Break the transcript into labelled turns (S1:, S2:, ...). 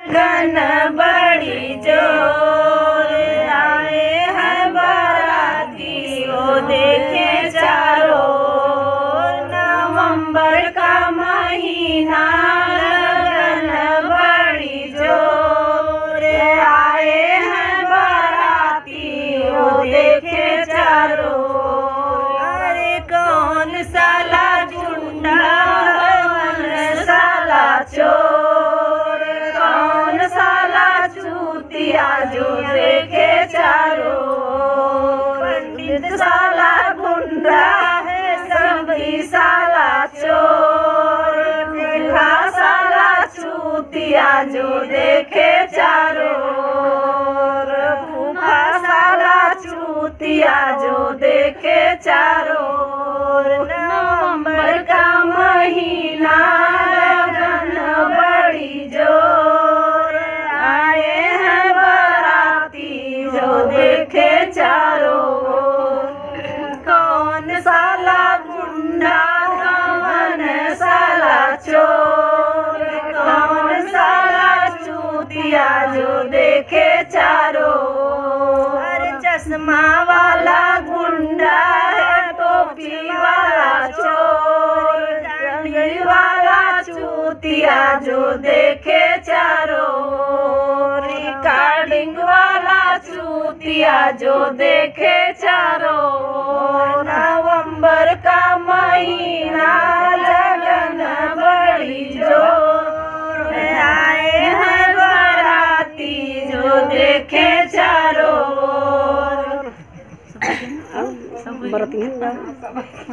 S1: गन बड़ी जोर आए हैं बाराती वो देखे चारों नवंबर का महीना गन बड़ी जोर आए हैं बाराती वो देखे चारों। अरे कौन साला गुंडा कौन साला चोर कौन साला चूतिया जो देखे चारों। पंडित साला गुंडा है सभी साला चोर बिल्हा साला चूतिया जो देखे चारों। फूफा साला चूतिया जो देखे चारों। नवंबर का महीना लगन बड़ी जोर आए हैं बाराती जो देखे चारों। कौन साला गुंडा कौन साला चोर कौन साला चूतिया जो देखे चारों। अरे चश्मा वाला गुंडा है टोपी वाला चोर रंगी वाला चूतिया जो देखे चारों। रिकॉर्डिंग वाला चूतिया जो देखे चारों। नवंबर का महीना लगन बड़ी जोर आए हैं बाराती जो देखे चारों।